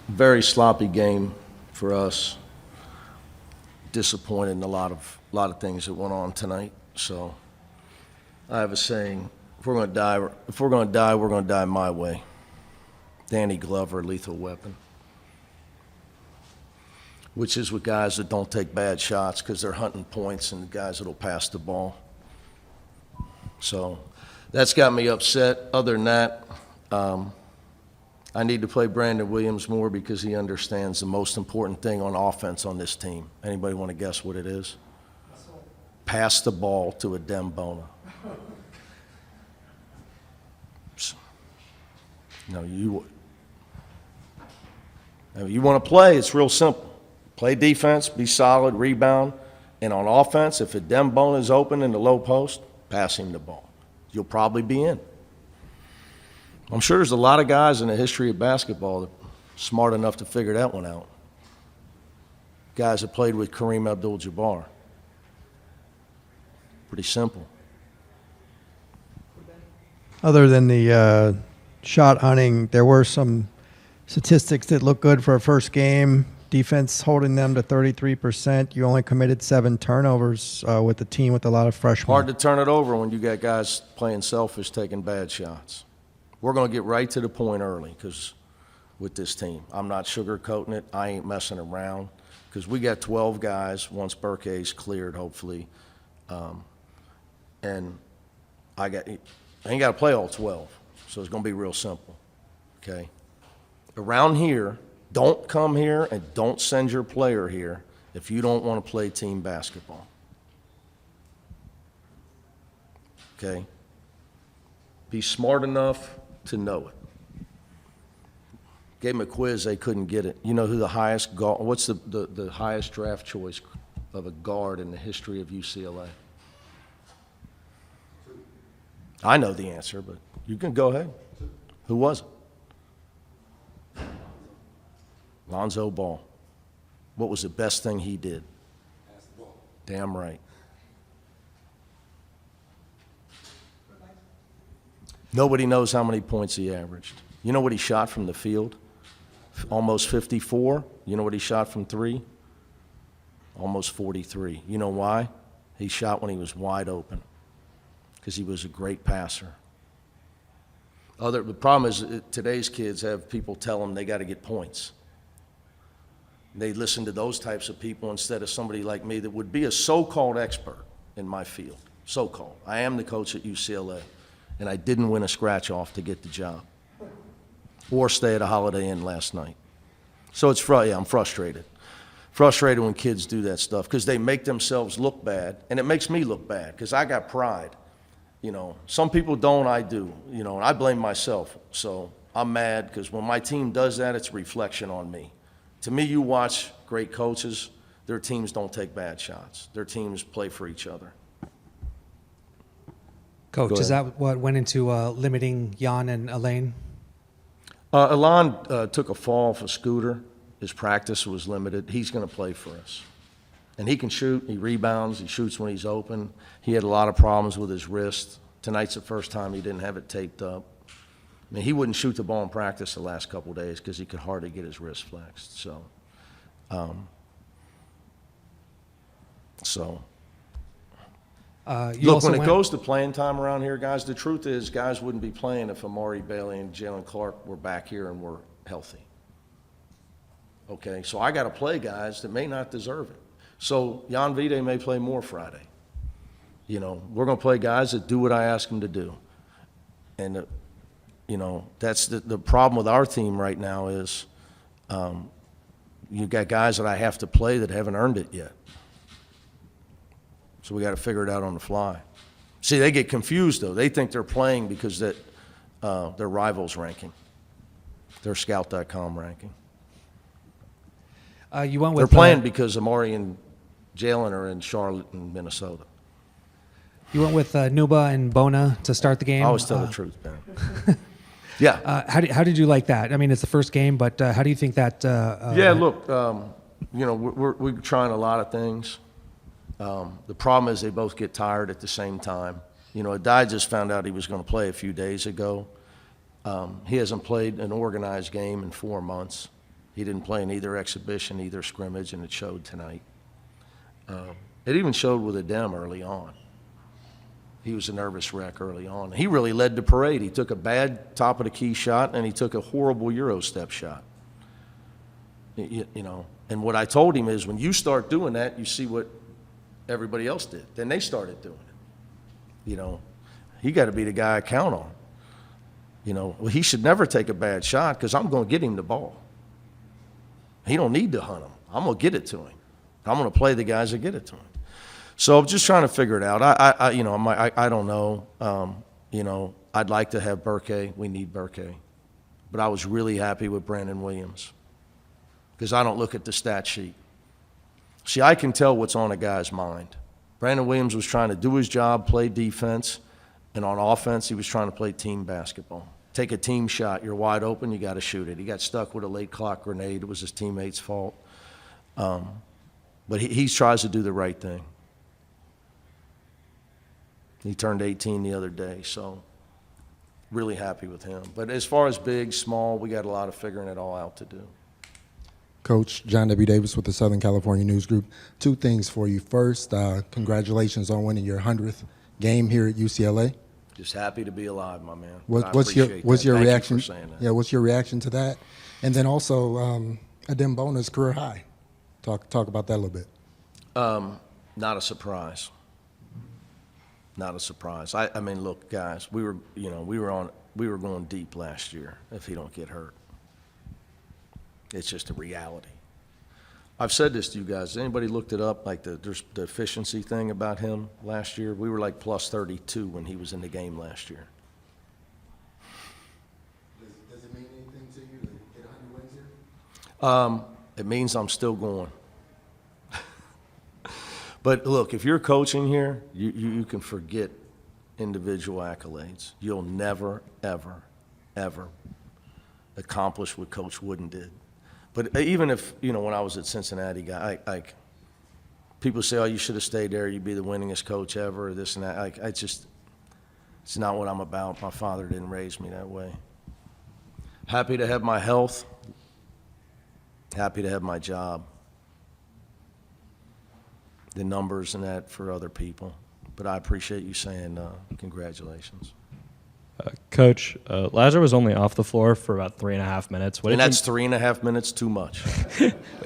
Very sloppy game for us. Disappointed in a lot of things that went on tonight. So I have a saying: if we're going to die, we're going to die my way. Danny Glover, lethal weapon. Which is with guys that don't take bad shots because they're hunting points and the guys that'll pass the ball. So that's got me upset. Other than that, I need to play Brandon Williams more because he understands the most important thing on offense on this team. Anybody want to guess what it is? Pass the ball to Adem Bona. No, you want to play, it's real simple. Play defense, be solid, rebound, and on offense, if Adem Bona is open in the low post, pass him the ball. You'll probably be in. I'm sure there's a lot of guys in the history of basketball that are smart enough to figure that one out. Guys that played with Kareem Abdul-Jabbar. Pretty simple. Other than the shot hunting, there were some statistics that look good for a first game. Defense holding them to 33%. You only committed 7 turnovers with the team with a lot of freshmen. Hard to turn it over when you got guys playing selfish, taking bad shots. We're going to get right to the point early because with this team. I'm not sugarcoating it. I ain't messing around because we got 12 guys once Burke's cleared, hopefully. And I ain't got to play all 12, so it's going to be real simple, okay? Around here, don't come here and don't send your player here if you don't want to play team basketball, okay? Be smart enough to know it. Gave them a quiz, they couldn't get it. You know who the highest guard, what's the highest draft choice of a guard in the history of UCLA? I know the answer, but you can go ahead. Who was it? Lonzo Ball. What was the best thing he did? Damn right. Nobody knows how many points he averaged. You know what he shot from the field? Almost 54. You know what he shot from 3? Almost 43. You know why? He shot when he was wide open because he was a great passer. The problem is today's kids have people tell them they got to get points. They listen to those types of people instead of somebody like me that would be a so-called expert in my field. So-called. I am the coach at UCLA. And I didn't win a scratch-off to get the job or stay at a Holiday Inn last night. So I'm frustrated. Frustrated when kids do that stuff because they make themselves look bad, and it makes me look bad because I got pride. You know, some people don't, I do, you know, and I blame myself. So I'm mad because when my team does that, it's a reflection on me. To me, you watch great coaches, their teams don't take bad shots. Their teams play for each other. Coach, is that what went into limiting Jan and Elaine? Elan took a fall off a scooter. His practice was limited. He's going to play for us. And he can shoot. He rebounds. He shoots when he's open. He had a lot of problems with his wrist. Tonight's the first time he didn't have it taped up. I mean, he wouldn't shoot the ball in practice the last couple of days because he could hardly get his wrist flexed. So look, when it goes to playing time around here, guys, the truth is guys wouldn't be playing if Amari Bailey and Jalen Clark were back here and were healthy. Okay, so I got to play guys that may not deserve it. So Jan Vide may play more Friday. You know, we're going to play guys that do what I ask them to do. And, you know, that's the problem with our team right now is you got guys that I have to play that haven't earned it yet. So we got to figure it out on the fly. See, they get confused, though. They think they're playing because that their rivals ranking, their Scout.com ranking. They're playing because Amari and Jalen are in Charlotte and Minnesota. You went with Nuba and Bona to start the game. I always tell the truth, man. Yeah. How did you like that? I mean, it's the first game, but how do you think that? Yeah, look, you know, we're trying a lot of things. The problem is they both get tired at the same time. You know, Adai just found out he was going to play a few days ago. He hasn't played an organized game in 4 months. He didn't play in either exhibition, either scrimmage, and it showed tonight. It even showed with Adem early on. He was a nervous wreck early on. He really led the parade. He took a bad top of the key shot, and he took a horrible Euro step shot. You know, and what I told him is when you start doing that, you see what everybody else did. Then they started doing it. You know, he got to be the guy I count on. You know, well, he should never take a bad shot because I'm going to get him the ball. He don't need to hunt him. I'm going to get it to him. I'm going to play the guys that get it to him. So I'm just trying to figure it out. I don't know. You know, I'd like to have Burke. We need Burke. But I was really happy with Brandon Williams because I don't look at the stat sheet. See, I can tell what's on a guy's mind. Brandon Williams was trying to do his job, play defense, and on offense, he was trying to play team basketball. Take a team shot. You're wide open. You got to shoot it. He got stuck with a late clock grenade. It was his teammate's fault. But he tries to do the right thing. He turned 18 the other day, so really happy with him. But as far as big, small, we got a lot of figuring it all out to do. Coach John W. Davis with the Southern California News Group. Two things for you. First, congratulations on winning your 100th game here at UCLA. Just happy to be alive, my man. What's your Thank reaction? you for saying that. Yeah, what's your reaction to that? And then also Adem Bona's career high. Talk about that a little bit. Not a surprise. Not a surprise. I mean, look, guys, we were going deep last year if he don't get hurt. It's just a reality. I've said this to you guys. Anybody looked it up, like the efficiency thing about him last year? We were like plus 32 when he was in the game last year. Does it mean anything to you to get 100 wins here? It means I'm still going. But look, if you're coaching here, you can forget individual accolades. You'll never, ever, ever accomplish what Coach Wooden did. But even if, when I was at Cincinnati, people say, oh, you should have stayed there, you'd be the winningest coach ever, or this and that. It's not what I'm about. My father didn't raise me that way. Happy to have my health. Happy to have my job. The numbers and that for other people. But I appreciate you saying congratulations. Coach, Lazar was only off the floor for about 3.5 minutes. And that's 3.5 minutes too much.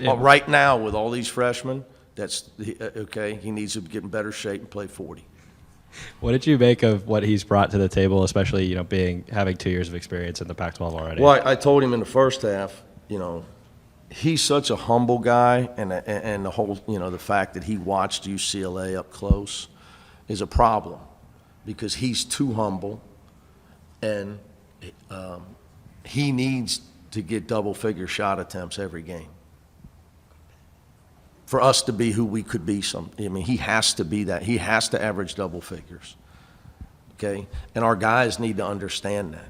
Right now, with all these freshmen, that's okay. He needs to get in better shape and play 40. What did you make of what he's brought to the table, especially having 2 years of experience in the Pac-12 already? Well, I told him in the first half, he's such a humble guy, and the whole, the fact that he watched UCLA up close is a problem because he's too humble, and he needs to get double-figure shot attempts every game for us to be who we could be. He has to be that. He has to average double figures, okay? And our guys need to understand that.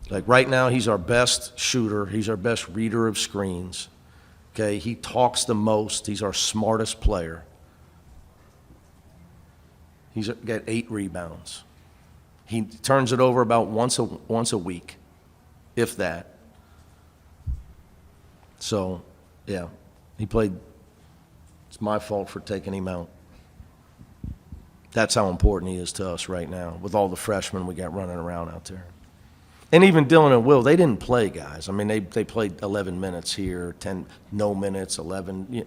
Like right now, he's our best shooter. He's our best reader of screens. Okay, he talks the most. He's our smartest player. He's got 8 rebounds. He turns it over about once a week, if that. So, yeah, he played. It's my fault for taking him out. That's how important he is to us right now, with all the freshmen we got running around out there. And even Dylan and Will, they didn't play, guys. I mean, they played 11 minutes here, 10 no minutes, 11,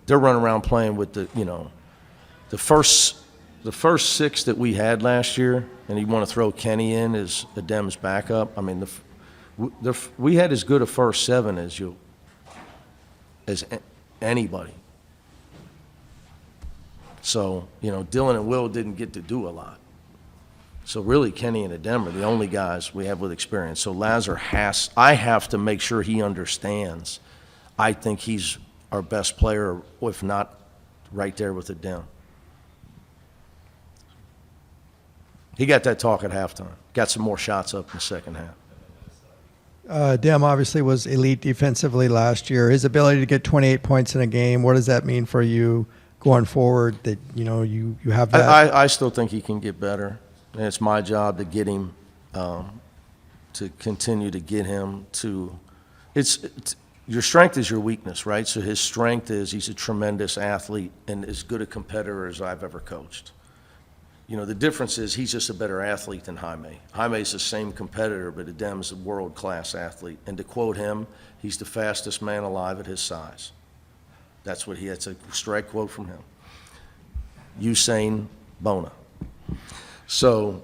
They're running around playing with the first 6 that we had last year, and you want to throw Kenny in as Adem's backup. I mean, we had as good a first 7 as anybody. So, Dylan and Will didn't get to do a lot. So really, Kenny and Adem are the only guys we have with experience. So Lazar I have to make sure he understands. I think he's our best player, if not right there with Adem. He got that talk at halftime. Got some more shots up in the second half. Dem obviously was elite defensively last year. His ability to get 28 points in a game, what does that mean for you going forward that, you have that? I still think he can get better. And it's my job to get him, to continue to get him to. your strength is your weakness, right? So his strength is he's a tremendous athlete and as good a competitor as I've ever coached. You know, the difference is he's just a better athlete than Jaime. Jaime's the same competitor, but Adem's a world-class athlete. And to quote him, he's the fastest man alive at his size. That's what that's a straight quote from him. Usain Bona. So,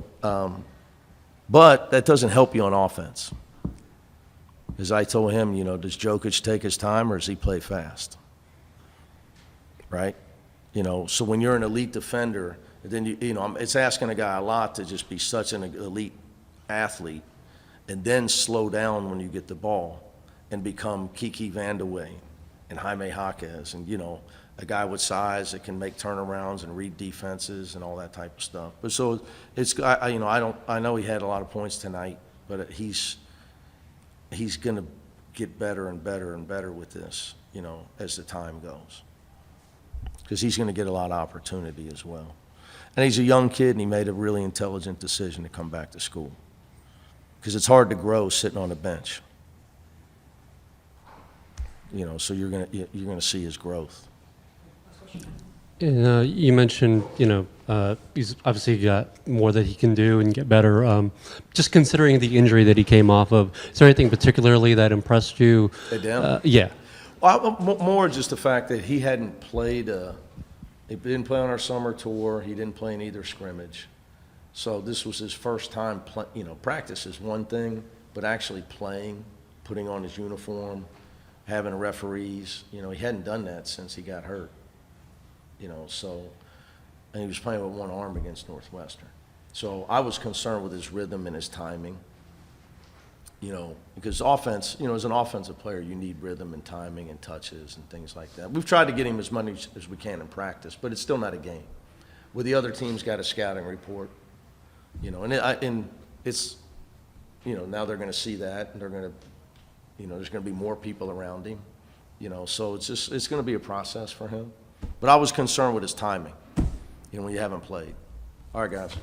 but that doesn't help you on offense. As I told him, you know, does Jokic take his time or does he play fast? Right? You know, so when you're an elite defender, then you know, it's asking a guy a lot to just be such an elite athlete and then slow down when you get the ball and become Kiki Vandeweghe and Jaime Jaquez and, you know, a guy with size that can make turnarounds and read defenses and all that type of stuff. But so it's, I know he had a lot of points tonight, but he's going to get better and better and better with this, you know, as the time goes. Because he's going to get a lot of opportunity as well. And he's a young kid, and he made a really intelligent decision to come back to school. Because it's hard to grow sitting on a bench. You know, so you're gonna see his growth. You mentioned, he's obviously got more that he can do and get better. Just considering the injury that he came off of, is there anything particularly that impressed you? Adem? Yeah. Well, more just the fact that he hadn't played. He didn't play on our summer tour. He didn't play in either scrimmage. So this was his first time. Practice is one thing, but actually playing, putting on his uniform, having referees. You know, he hadn't done that since he got hurt. You know, so, and he was playing with one arm against Northwestern. So I was concerned with his rhythm and his timing. You know, because offense, you know, as an offensive player, you need rhythm and timing and touches and things like that. We've tried to get him as much as we can in practice, but it's still not a game. Where the other team's got a scouting report, you know, and it's, you know, now they're going to see that, and they're going to, you know, there's going to be more people around him, you know, so it's going to be a process for him. But I was concerned with his timing, you know, when you haven't played. All right, guys.